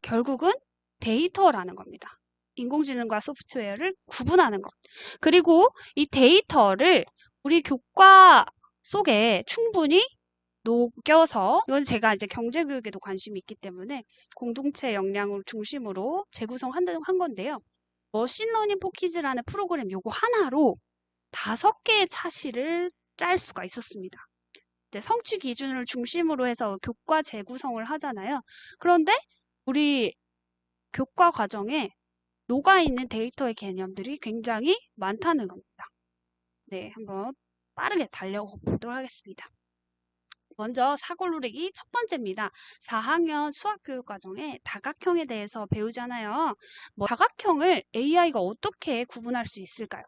결국은 데이터라는 겁니다. 인공지능과 소프트웨어를 구분하는 것. 그리고 이 데이터를 우리 교과 속에 충분히 녹여서, 이건 제가 이제 경제교육에도 관심이 있기 때문에 공동체 역량을 중심으로 재구성한 건데요. 머신러닝 포키즈라는 프로그램 요거 하나로 5개의 차시를 짤 수가 있었습니다. 이제 성취 기준을 중심으로 해서 교과 재구성을 하잖아요. 그런데 우리 교과 과정에 녹아있는 데이터의 개념들이 굉장히 많다는 겁니다. 네, 한번 빠르게 달려보도록 하겠습니다. 먼저 사고누르기 첫 번째입니다. 4학년 수학교육과정에 다각형에 대해서 배우잖아요. 다각형을 AI가 어떻게 구분할 수 있을까요?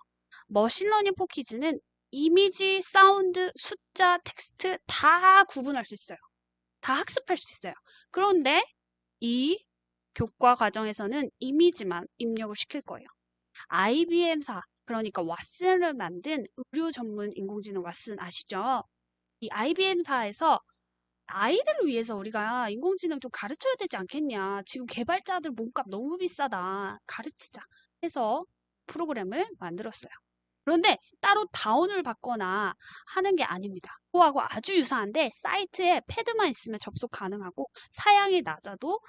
머신러닝 포키즈는 이미지, 사운드, 숫자, 텍스트 다 구분할 수 있어요. 다 학습할 수 있어요. 그런데 이 교과 과정에서는 이미지만 입력을 시킬 거예요. IBM사, 그러니까 왓슨을 만든 의료 전문 인공지능 왓슨 아시죠? 이 IBM사에서 아이들을 위해서 우리가 인공지능 좀 가르쳐야 되지 않겠냐. 지금 개발자들 몸값 너무 비싸다. 가르치자 해서 프로그램을 만들었어요. 그런데 따로 다운을 받거나 하는 게 아닙니다. 그거하고 아주 유사한데 사이트에 패드만 있으면 접속 가능하고 사양이 낮아도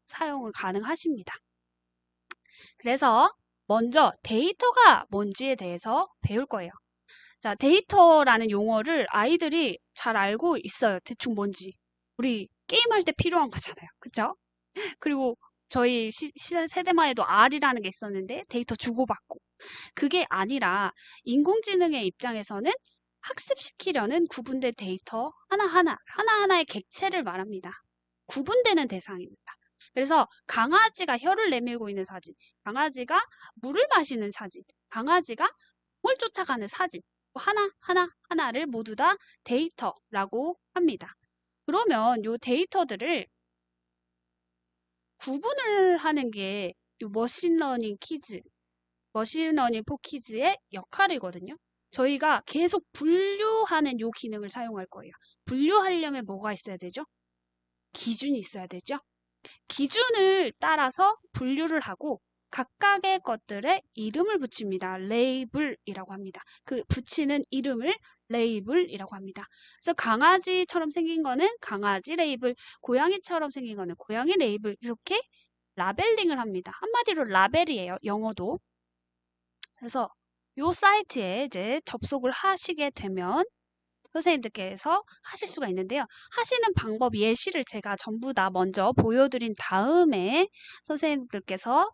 사용은 가능하십니다. 그래서 먼저 데이터가 뭔지에 대해서 배울 거예요. 자, 데이터라는 용어를 아이들이 잘 알고 있어요. 대충 뭔지. 우리 게임할 때 필요한 거잖아요. 그쵸? 그리고 저희 세대마에도 R이라는 게 있었는데 데이터 주고받고. 그게 아니라 인공지능의 입장에서는 학습시키려는 구분된 데이터 하나하나의 객체를 말합니다. 구분되는 대상입니다. 그래서 강아지가 혀를 내밀고 있는 사진, 강아지가 물을 마시는 사진, 강아지가 공을 쫓아가는 사진, 하나를 모두 다 데이터라고 합니다. 그러면 이 데이터들을 구분을 하는 게 이 머신러닝 포키즈의 역할이거든요. 저희가 계속 분류하는 이 기능을 사용할 거예요. 분류하려면 뭐가 있어야 되죠? 기준이 있어야 되죠. 기준을 따라서 분류를 하고 각각의 것들에 이름을 붙입니다. 레이블이라고 합니다. 그 붙이는 이름을 레이블이라고 합니다. 그래서 강아지처럼 생긴 거는 강아지 레이블, 고양이처럼 생긴 거는 고양이 레이블, 이렇게 라벨링을 합니다. 한마디로 라벨이에요. 영어도. 그래서 이 사이트에 이제 접속을 하시게 되면 선생님들께서 하실 수가 있는데요. 하시는 방법 예시를 제가 전부 다 먼저 보여드린 다음에 선생님들께서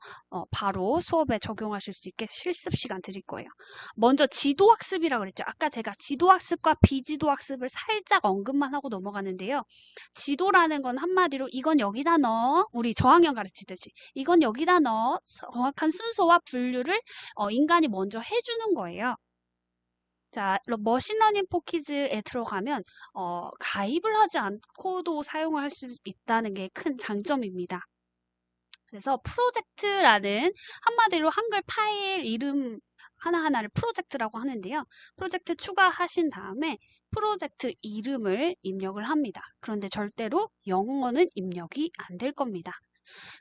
바로 수업에 적용하실 수 있게 실습 시간 드릴 거예요. 먼저 지도학습이라고 그랬죠. 아까 제가 지도학습과 비지도학습을 살짝 언급만 하고 넘어가는데요. 지도라는 건 한마디로 이건 여기다 넣어. 우리 저학년 가르치듯이 이건 여기다 넣어. 정확한 순서와 분류를 인간이 먼저 해주는 거예요. 자, 머신러닝 포키즈에 들어가면 가입을 하지 않고도 사용을 할 수 있다는 게 큰 장점입니다. 그래서 프로젝트라는 한마디로 한글 파일 이름 하나하나를 프로젝트라고 하는데요. 프로젝트 추가하신 다음에 프로젝트 이름을 입력을 합니다. 그런데 절대로 영어는 입력이 안 될 겁니다.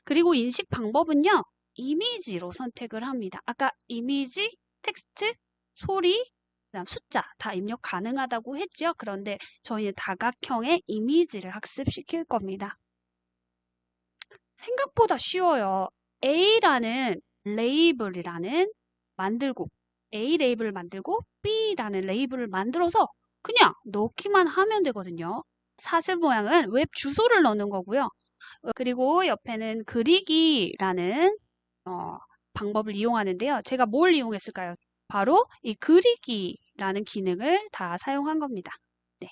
그리고 인식 방법은요. 이미지로 선택을 합니다. 아까 이미지, 텍스트, 소리, 그다음 숫자 다 입력 가능하다고 했죠. 그런데 저희는 다각형의 이미지를 학습시킬 겁니다. 생각보다 쉬워요. A라는 레이블이라는 A 레이블을 만들고 B라는 레이블을 만들어서 그냥 넣기만 하면 되거든요. 사슬 모양은 웹 주소를 넣는 거고요. 그리고 옆에는 그리기라는 방법을 이용하는데요. 제가 뭘 이용했을까요? 바로 이 그리기라는 기능을 다 사용한 겁니다. 네.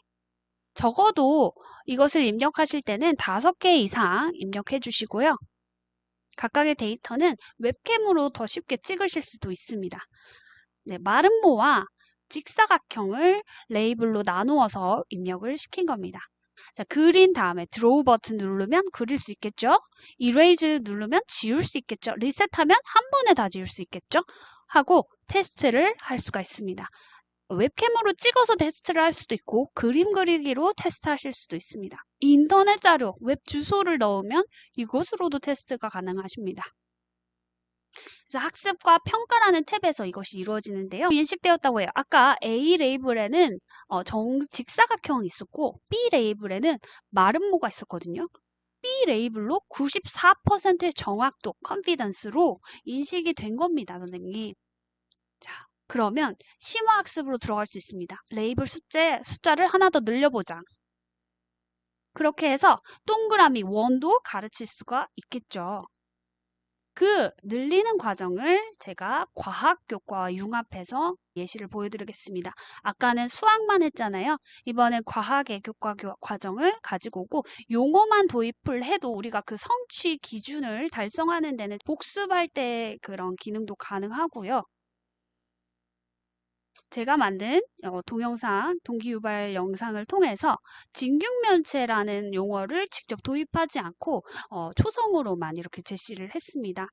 적어도 이것을 입력하실 때는 5개 이상 입력해 주시고요. 각각의 데이터는 웹캠으로 더 쉽게 찍으실 수도 있습니다. 네, 마름모와 직사각형을 레이블로 나누어서 입력을 시킨 겁니다. 자, 그린 다음에 드로우 버튼 누르면 그릴 수 있겠죠? 이레이즈 누르면 지울 수 있겠죠? 리셋하면 한 번에 다 지울 수 있겠죠? 하고 테스트를 할 수가 있습니다. 웹캠으로 찍어서 테스트를 할 수도 있고 그림 그리기로 테스트하실 수도 있습니다. 인터넷 자료, 웹 주소를 넣으면 이것으로도 테스트가 가능하십니다. 그래서 학습과 평가라는 탭에서 이것이 이루어지는데요. 인식되었다고 해요. 아까 A 레이블에는 직사각형이 있었고 B 레이블에는 마름모가 있었거든요. B 레이블로 94%의 정확도, 컨피던스로 인식이 된 겁니다, 선생님. 자, 그러면 심화학습으로 들어갈 수 있습니다. 레이블 숫자를 하나 더 늘려보자. 그렇게 해서 동그라미 원도 가르칠 수가 있겠죠. 그 늘리는 과정을 제가 과학교과와 융합해서 예시를 보여드리겠습니다. 아까는 수학만 했잖아요. 이번엔 과학의 교과 과정을 가지고 오고 용어만 도입을 해도 우리가 그 성취 기준을 달성하는 데는 복습할 때 그런 기능도 가능하고요. 제가 만든 동영상, 동기유발 영상을 통해서 직육면체라는 용어를 직접 도입하지 않고 초성으로만 이렇게 제시를 했습니다.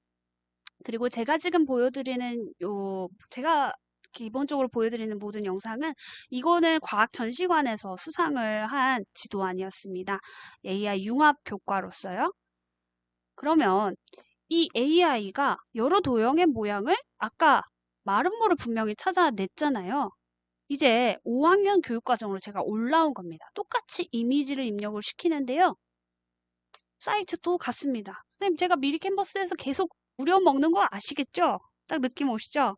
그리고 제가 지금 보여드리는 제가 기본적으로 보여드리는 모든 영상은 이거는 과학 전시관에서 수상을 한 지도안이었습니다. AI 융합 교과로서요. 그러면 이 AI가 여러 도형의 모양을 아까 마름모를 분명히 찾아냈잖아요. 이제 5학년 교육과정으로 제가 올라온 겁니다. 똑같이 이미지를 입력을 시키는데요. 사이트도 같습니다. 선생님, 제가 미리 캔버스에서 계속 우려먹는 거 아시겠죠? 딱 느낌 오시죠?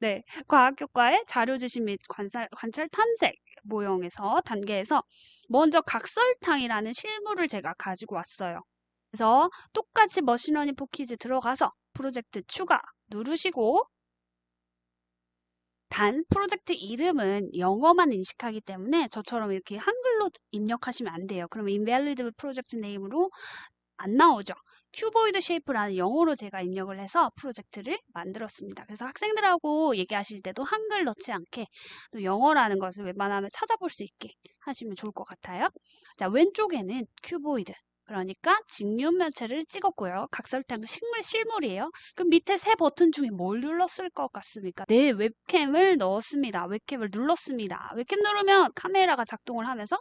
네, 과학교과의 자료 지식 및 관찰 탐색 모형에서 단계에서 먼저 각설탕이라는 실물을 제가 가지고 왔어요. 그래서 똑같이 머신러닝 포키즈 들어가서 프로젝트 추가 누르시고 단 프로젝트 이름은 영어만 인식하기 때문에 저처럼 이렇게 한글로 입력하시면 안 돼요. 그러면 invalid 프로젝트 네임으로 안 나오죠. 큐보이드 쉐이프라는 영어로 제가 입력을 해서 프로젝트를 만들었습니다. 그래서 학생들하고 얘기하실 때도 한글 넣지 않게 또 영어라는 것을 웬만하면 찾아볼 수 있게 하시면 좋을 것 같아요. 자, 왼쪽에는 큐보이드. 그러니까 직육면체를 찍었고요. 각설탕 실물이에요. 그럼 밑에 세 버튼 중에 뭘 눌렀을 것 같습니까? 네, 웹캠을 넣었습니다. 웹캠을 눌렀습니다. 웹캠 누르면 카메라가 작동을 하면서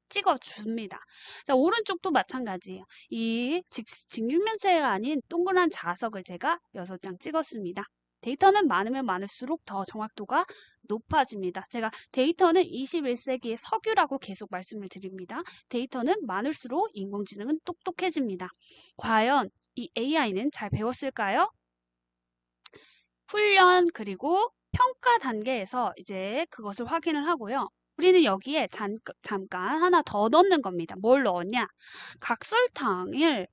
찍어줍니다. 자, 오른쪽도 마찬가지예요. 이 직육면체가 아닌 동그란 자석을 제가 6장 찍었습니다. 데이터는 많으면 많을수록 더 정확도가 높아집니다. 제가 데이터는 21세기의 석유라고 계속 말씀을 드립니다. 데이터는 많을수록 인공지능은 똑똑해집니다. 과연 이 AI는 잘 배웠을까요? 훈련 그리고 평가 단계에서 이제 그것을 확인을 하고요. 우리는 여기에 잠깐 하나 더 넣는 겁니다. 뭘 넣었냐? 각설탕을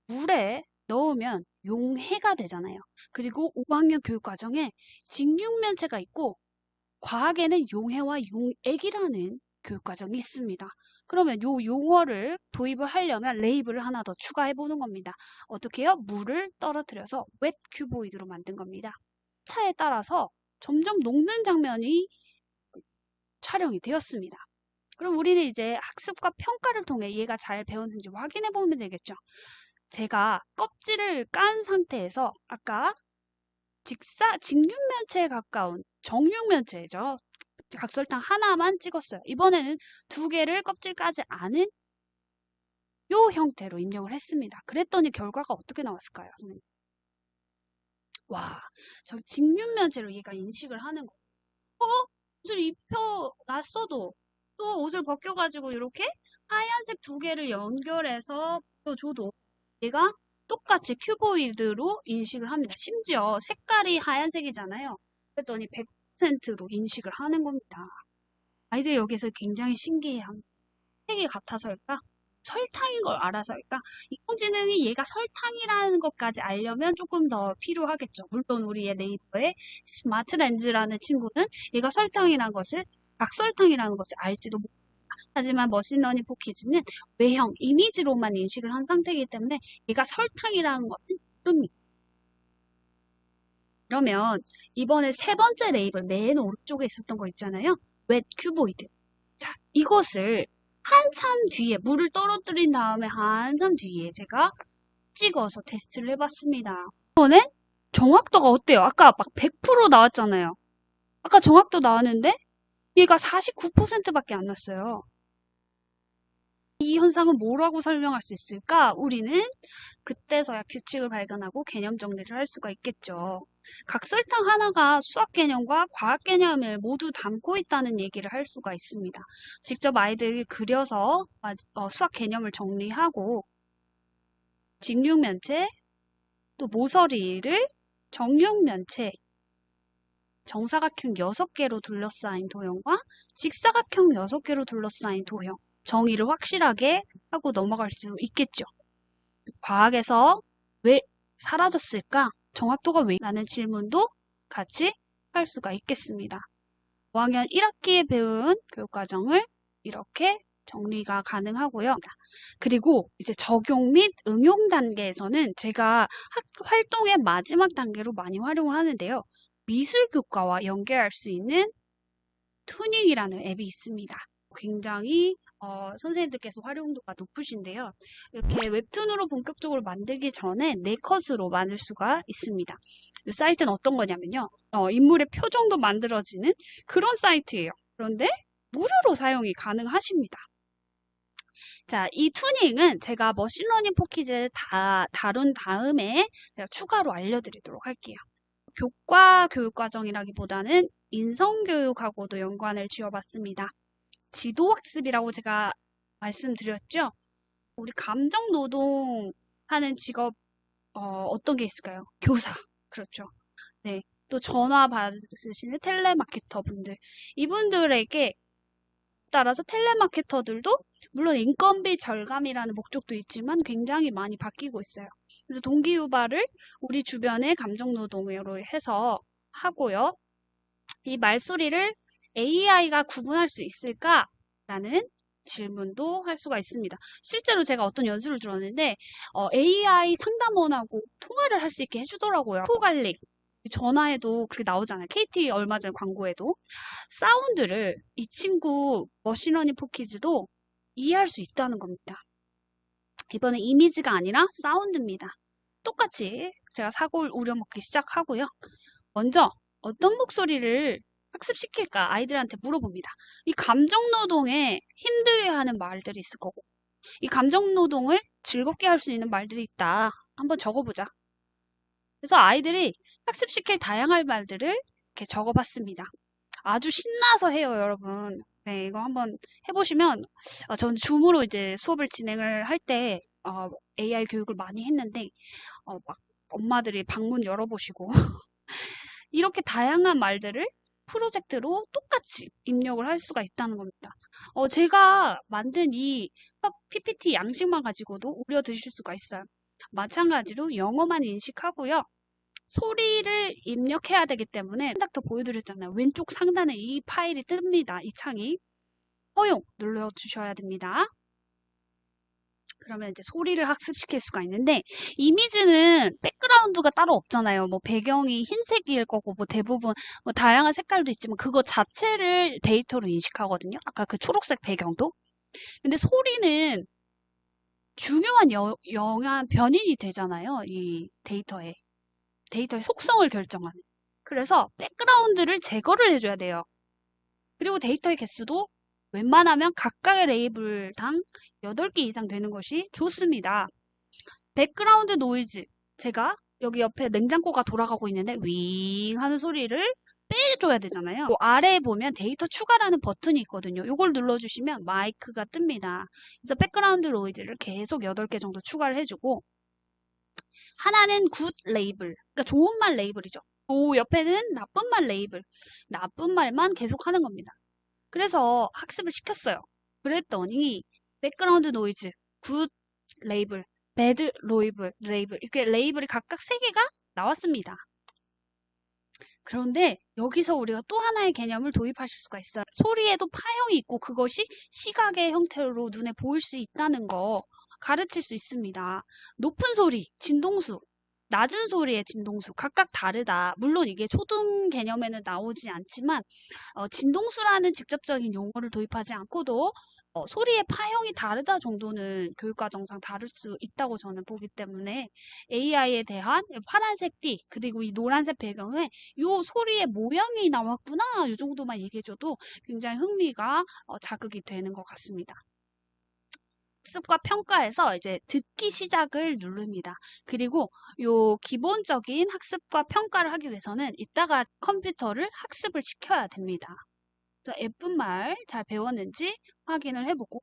물에 넣으면 용해가 되잖아요. 그리고 5학년 교육과정에 직육면체가 있고 과학에는 용해와 용액이라는 교육과정이 있습니다. 그러면 요 용어를 도입을 하려면 레이블을 하나 더 추가해 보는 겁니다. 어떻게 해요? 물을 떨어뜨려서 웻 큐보이드로 만든 겁니다. 차에 따라서 점점 녹는 장면이 촬영이 되었습니다. 그럼 우리는 이제 학습과 평가를 통해 얘가 잘 배웠는지 확인해 보면 되겠죠. 제가 껍질을 깐 상태에서 아까 직육면체에 가까운 정육면체죠. 각설탕 하나만 찍었어요. 이번에는 2개를 껍질 까지 않은 요 형태로 입력을 했습니다. 그랬더니 결과가 어떻게 나왔을까요? 선생님? 와, 저 직육면체로 얘가 인식을 하는 거. 옷을 입혀놨어도 또 옷을 벗겨가지고 이렇게 하얀색 2개를 연결해서 줘도 얘가 똑같이 큐보이드로 인식을 합니다. 심지어 색깔이 하얀색이잖아요. 그랬더니 100%로 인식을 하는 겁니다. 아이들 여기서 굉장히 신기해합니다. 색이 같아서일까? 설탕인 걸 알아서일까? 인공지능이 얘가 설탕이라는 것까지 알려면 조금 더 필요하겠죠. 물론 우리의 네이버의 스마트 렌즈라는 친구는 얘가 설탕이라는 것을, 각설탕이라는 것을 알지도 못합니다. 하지만 머신러닝 포키즈는 외형, 이미지로만 인식을 한 상태이기 때문에 얘가 설탕이라는 것은 모릅니다. 그러면 이번에 3번째 레이블 맨 오른쪽에 있었던 거 있잖아요. 웻 큐보이드. 자, 이것을 한참 뒤에 물을 떨어뜨린 다음에 한참 뒤에 제가 찍어서 테스트를 해봤습니다. 이번엔 정확도가 어때요? 아까 막 100% 나왔잖아요. 아까 정확도 나왔는데 얘가 49%밖에 안 났어요. 이 현상은 뭐라고 설명할 수 있을까? 우리는 그때서야 규칙을 발견하고 개념 정리를 할 수가 있겠죠. 각설탕 하나가 수학 개념과 과학 개념을 모두 담고 있다는 얘기를 할 수가 있습니다. 직접 아이들이 그려서 수학 개념을 정리하고 직육면체, 또 모서리를 정육면체, 정사각형 6개로 둘러싸인 도형과 직사각형 6개로 둘러싸인 도형, 정의를 확실하게 하고 넘어갈 수 있겠죠. 과학에서 왜 사라졌을까? 정확도가 왜? 라는 질문도 같이 할 수가 있겠습니다. 5학년 1학기에 배운 교육과정을 이렇게 정리가 가능하고요. 그리고 이제 적용 및 응용 단계에서는 제가 활동의 마지막 단계로 많이 활용을 하는데요. 미술교과와 연계할 수 있는 투닝이라는 앱이 있습니다. 굉장히 선생님들께서 활용도가 높으신데요. 이렇게 웹툰으로 본격적으로 만들기 전에 4컷으로 만들 수가 있습니다. 이 사이트는 어떤 거냐면요. 인물의 표정도 만들어지는 그런 사이트예요. 그런데 무료로 사용이 가능하십니다. 자, 이 투닝은 제가 머신러닝 포키즈 다 다룬 다음에 제가 추가로 알려드리도록 할게요. 교과 교육과정이라기보다는 인성교육하고도 연관을 지어봤습니다. 지도학습이라고 제가 말씀드렸죠? 우리 감정노동 하는 직업, 어떤 게 있을까요? 교사. 그렇죠. 네. 또 전화 받으시는 텔레마케터 분들. 이분들에게 따라서 텔레마케터들도 물론 인건비 절감이라는 목적도 있지만 굉장히 많이 바뀌고 있어요. 그래서 동기유발을 우리 주변의 감정노동으로 해서 하고요. 이 말소리를 AI가 구분할 수 있을까? 라는 질문도 할 수가 있습니다. 실제로 제가 어떤 연수를 들었는데 AI 상담원하고 통화를 할 수 있게 해주더라고요. 포갈릭 전화에도 그렇게 나오잖아요. KT 얼마 전 광고에도 사운드를 이 친구 머신러닝 포키즈도 이해할 수 있다는 겁니다. 이번엔 이미지가 아니라 사운드입니다. 똑같이 제가 사고를 우려먹기 시작하고요. 먼저 어떤 목소리를 학습시킬까 아이들한테 물어봅니다. 이 감정노동에 힘들게 하는 말들이 있을 거고 이 감정노동을 즐겁게 할 수 있는 말들이 있다. 한번 적어보자. 그래서 아이들이 학습시킬 다양한 말들을 이렇게 적어봤습니다. 아주 신나서 해요, 여러분. 네, 이거 한번 해보시면 저는 줌으로 이제 수업을 진행을 할 때 AI 교육을 많이 했는데 막 엄마들이 방문 열어보시고 이렇게 다양한 말들을 프로젝트로 똑같이 입력을 할 수가 있다는 겁니다. 제가 만든 이 PPT 양식만 가지고도 우려 드실 수가 있어요. 마찬가지로 영어만 인식하고요. 소리를 입력해야 되기 때문에 딱 더 보여드렸잖아요. 왼쪽 상단에 이 파일이 뜹니다. 이 창이. 허용 눌러주셔야 됩니다. 그러면 이제 소리를 학습시킬 수가 있는데 이미지는 백그라운드가 따로 없잖아요. 뭐 배경이 흰색일 거고 뭐 대부분 뭐 다양한 색깔도 있지만 그거 자체를 데이터로 인식하거든요. 아까 그 초록색 배경도. 근데 소리는 중요한 영향 변인이 되잖아요. 이 데이터의 속성을 결정하는. 그래서 백그라운드를 제거를 해줘야 돼요. 그리고 데이터의 개수도 웬만하면 각각의 레이블당 8개 이상 되는 것이 좋습니다. 백그라운드 노이즈. 제가 여기 옆에 냉장고가 돌아가고 있는데 윙 하는 소리를 빼줘야 되잖아요. 아래에 보면 데이터 추가라는 버튼이 있거든요. 이걸 눌러주시면 마이크가 뜹니다. 그래서 백그라운드 노이즈를 계속 8개 정도 추가를 해주고 하나는 굿 레이블. 그러니까 좋은 말 레이블이죠. 옆에는 나쁜 말 레이블. 나쁜 말만 계속 하는 겁니다. 그래서 학습을 시켰어요. 그랬더니 백그라운드 노이즈, 굿 레이블, 배드 레이블 이렇게 레이블이 각각 3개가 나왔습니다. 그런데 여기서 우리가 또 하나의 개념을 도입하실 수가 있어요. 소리에도 파형이 있고 그것이 시각의 형태로 눈에 보일 수 있다는 거 가르칠 수 있습니다. 높은 소리, 진동수. 낮은 소리의 진동수 각각 다르다. 물론 이게 초등 개념에는 나오지 않지만 진동수라는 직접적인 용어를 도입하지 않고도 소리의 파형이 다르다 정도는 교육과정상 다를 수 있다고 저는 보기 때문에 AI에 대한 파란색 띠 그리고 이 노란색 배경에 요 소리의 모양이 나왔구나 이 정도만 얘기해줘도 굉장히 흥미가 자극이 되는 것 같습니다. 학습과 평가에서 이제 듣기 시작을 누릅니다. 그리고 요 기본적인 학습과 평가를 하기 위해서는 이따가 컴퓨터를 학습을 시켜야 됩니다. 그래서 예쁜 말 잘 배웠는지 확인을 해보고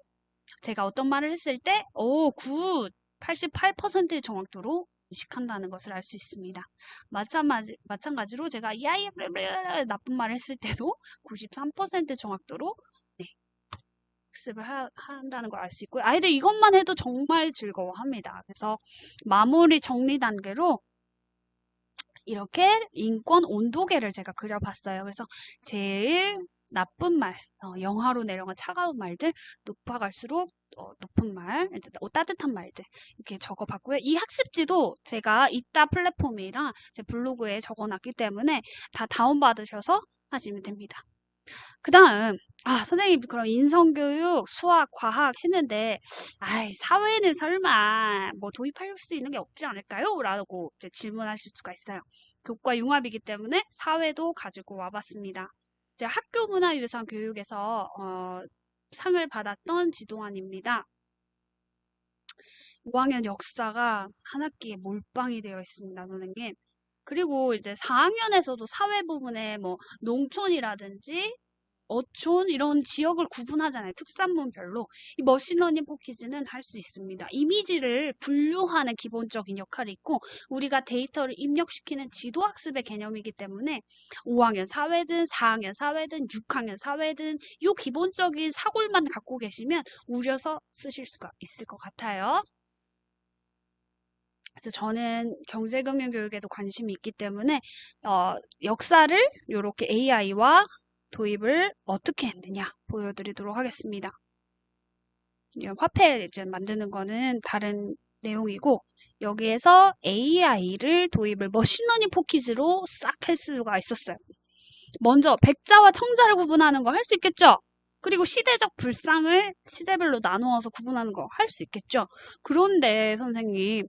제가 어떤 말을 했을 때 굿! 88%의 정확도로 인식한다는 것을 알 수 있습니다. 마찬가지로 제가 야이 나쁜 말을 했을 때도 93% 정확도로 학습을 한다는 걸 알 수 있고요. 아이들 이것만 해도 정말 즐거워합니다. 그래서 마무리 정리 단계로 이렇게 인권 온도계를 제가 그려봤어요. 그래서 제일 나쁜 말, 영하로 내려간 차가운 말들, 높아갈수록 높은 말, 따뜻한 말들 이렇게 적어봤고요. 이 학습지도 제가 이따 플랫폼이랑 제 블로그에 적어놨기 때문에 다 다운받으셔서 하시면 됩니다. 그 다음, 선생님, 그럼 인성교육, 수학, 과학 했는데, 사회는 설마, 도입할 수 있는 게 없지 않을까요? 라고 이제 질문하실 수가 있어요. 교과 융합이기 때문에 사회도 가지고 와봤습니다. 이제 학교 문화유산 교육에서, 상을 받았던 지도안입니다. 5학년 역사가 한 학기에 몰빵이 되어 있습니다, 선생님. 그리고 이제 4학년에서도 사회 부분에 농촌이라든지 어촌 이런 지역을 구분하잖아요. 특산물별로. 이 머신러닝 포키즈는 할 수 있습니다. 이미지를 분류하는 기본적인 역할이 있고 우리가 데이터를 입력시키는 지도학습의 개념이기 때문에 5학년 사회든 4학년 사회든 6학년 사회든 이 기본적인 사골만 갖고 계시면 우려서 쓰실 수가 있을 것 같아요. 그래서 저는 경제금융교육에도 관심이 있기 때문에 역사를 이렇게 AI와 도입을 어떻게 했느냐 보여드리도록 하겠습니다. 화폐 이제 만드는 거는 다른 내용이고 여기에서 AI를 도입을 머신러닝 포키즈로 싹 할 수가 있었어요. 먼저 백자와 청자를 구분하는 거 할 수 있겠죠? 그리고 시대적 불상을 시대별로 나누어서 구분하는 거 할 수 있겠죠? 그런데 선생님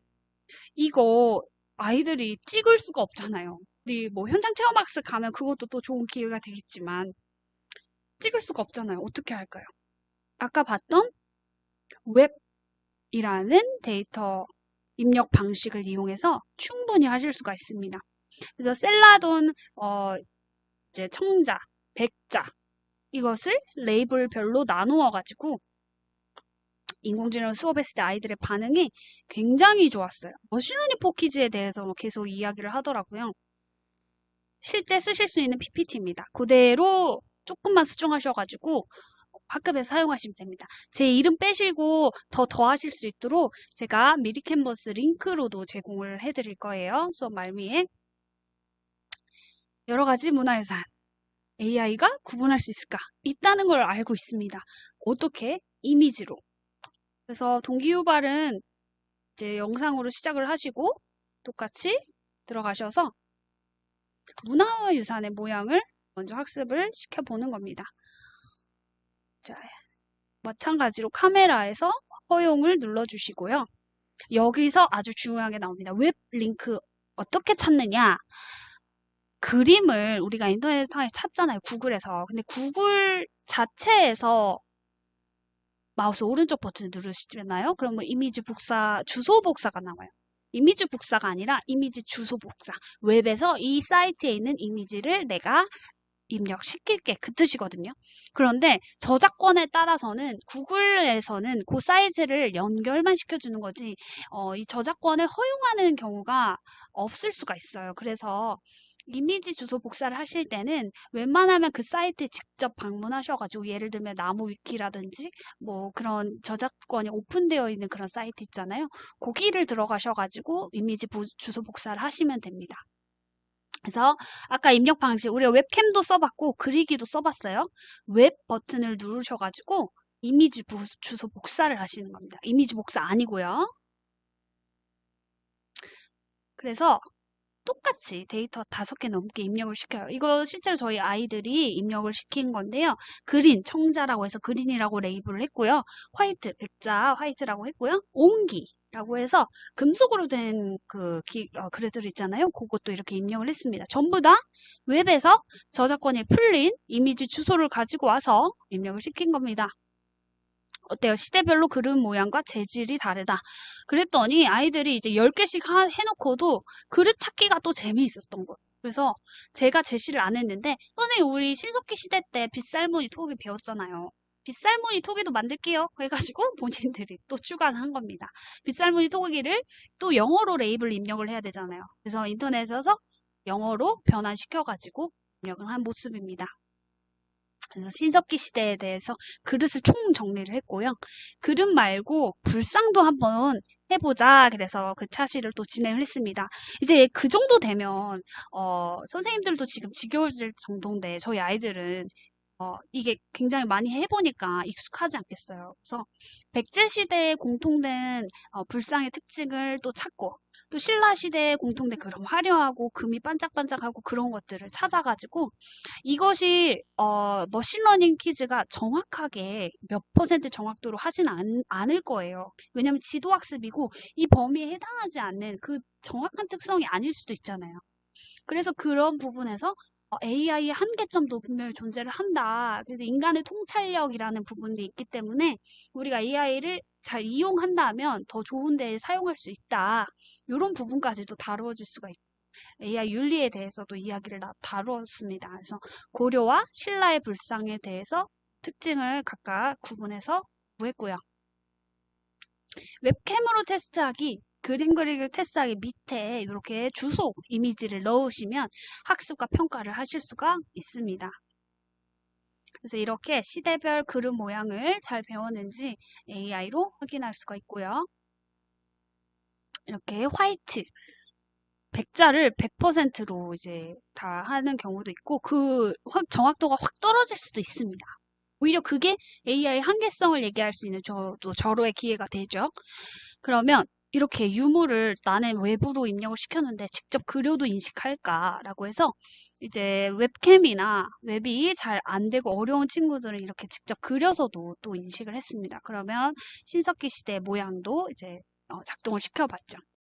이거 아이들이 찍을 수가 없잖아요. 우리 현장 체험학습 가면 그것도 또 좋은 기회가 되겠지만 찍을 수가 없잖아요. 어떻게 할까요? 아까 봤던 웹이라는 데이터 입력 방식을 이용해서 충분히 하실 수가 있습니다. 그래서 셀라돈, 이제 청자, 백자 이것을 레이블별로 나누어가지고 인공지능 수업했을 때 아이들의 반응이 굉장히 좋았어요. 머신러닝 포키즈에 대해서 계속 이야기를 하더라고요. 실제 쓰실 수 있는 PPT입니다. 그대로 조금만 수정하셔가지고 학급에서 사용하시면 됩니다. 제 이름 빼시고 더하실 수 있도록 제가 미리 캔버스 링크로도 제공을 해드릴 거예요. 수업 말미에. 여러 가지 문화유산 AI가 구분할 수 있을까? 있다는 걸 알고 있습니다. 어떻게? 이미지로. 그래서 동기유발은 이제 영상으로 시작을 하시고 똑같이 들어가셔서 문화유산의 모양을 먼저 학습을 시켜보는 겁니다. 자, 마찬가지로 카메라에서 허용을 눌러주시고요. 여기서 아주 중요한 게 나옵니다. 웹 링크 어떻게 찾느냐? 그림을 우리가 인터넷상에 찾잖아요. 구글에서. 근데 구글 자체에서 마우스 오른쪽 버튼을 누르시잖아요. 그러면 이미지 복사, 주소 복사가 나와요. 이미지 복사가 아니라 이미지 주소 복사. 웹에서 이 사이트에 있는 이미지를 내가 입력시킬게 그 뜻이거든요. 그런데 저작권에 따라서는 구글에서는 그 사이트를 연결만 시켜주는 거지 이 저작권을 허용하는 경우가 없을 수가 있어요. 그래서 이미지 주소 복사를 하실 때는 웬만하면 그 사이트에 직접 방문하셔가지고 예를 들면 나무 위키라든지 그런 저작권이 오픈되어 있는 그런 사이트 있잖아요. 거기를 들어가셔가지고 이미지 주소 복사를 하시면 됩니다. 그래서 아까 입력 방식 우리가 웹캠도 써봤고 그리기도 써봤어요. 웹 버튼을 누르셔가지고 이미지 주소 복사를 하시는 겁니다. 이미지 복사 아니고요. 그래서 똑같이 데이터 5개 넘게 입력을 시켜요. 이거 실제로 저희 아이들이 입력을 시킨 건데요. 그린, 청자라고 해서 그린이라고 레이블을 했고요. 화이트, 백자 화이트라고 했고요. 옹기라고 해서 금속으로 된 그래들 있잖아요. 그것도 이렇게 입력을 했습니다. 전부 다 웹에서 저작권이 풀린 이미지 주소를 가지고 와서 입력을 시킨 겁니다. 어때요? 시대별로 그림 모양과 재질이 다르다. 그랬더니 아이들이 이제 10개씩 해놓고도 그릇 찾기가 또 재미있었던 거예요. 그래서 제가 제시를 안 했는데, 선생님, 우리 신석기 시대 때 빗살무늬 토기 배웠잖아요. 빗살무늬 토기도 만들게요. 해가지고 본인들이 또 추가한 겁니다. 빗살무늬 토기를 또 영어로 레이블 입력을 해야 되잖아요. 그래서 인터넷에서 영어로 변환시켜가지고 입력을 한 모습입니다. 그래서 신석기 시대에 대해서 그릇을 총 정리를 했고요. 그릇 말고 불상도 한번 해보자. 그래서 그 차시를 또 진행을 했습니다. 이제 그 정도 되면 선생님들도 지금 지겨워질 정도인데 저희 아이들은 이게 굉장히 많이 해보니까 익숙하지 않겠어요. 그래서 백제시대에 공통된 불상의 특징을 또 찾고 또 신라시대에 공통된 그런 화려하고 금이 반짝반짝하고 그런 것들을 찾아가지고 이것이 머신러닝 퀴즈가 정확하게 몇 퍼센트 정확도로 하진 않을 거예요. 왜냐하면 지도학습이고 이 범위에 해당하지 않는 그 정확한 특성이 아닐 수도 있잖아요. 그래서 그런 부분에서 AI의 한계점도 분명히 존재를 한다. 그래서 인간의 통찰력이라는 부분이 있기 때문에 우리가 AI를 잘 이용한다면 더 좋은 데에 사용할 수 있다. 이런 부분까지도 다루어질 수가 있고 AI 윤리에 대해서도 이야기를 다루었습니다. 그래서 고려와 신라의 불상에 대해서 특징을 각각 구분해서 구했고요. 웹캠으로 테스트하기, 그림 그리기를 테스트하기 밑에 이렇게 주소 이미지를 넣으시면 학습과 평가를 하실 수가 있습니다. 그래서 이렇게 시대별 그림 모양을 잘 배웠는지 AI로 확인할 수가 있고요. 이렇게 화이트, 백자를 100%로 이제 다 하는 경우도 있고 그 정확도가 확 떨어질 수도 있습니다. 오히려 그게 AI 한계성을 얘기할 수 있는 저로의 기회가 되죠. 그러면 이렇게 유물을 나는 외부로 입력을 시켰는데 직접 그려도 인식할까라고 해서 이제 웹캠이나 웹이 잘 안 되고 어려운 친구들은 이렇게 직접 그려서도 또 인식을 했습니다. 그러면 신석기 시대 모양도 이제 작동을 시켜봤죠.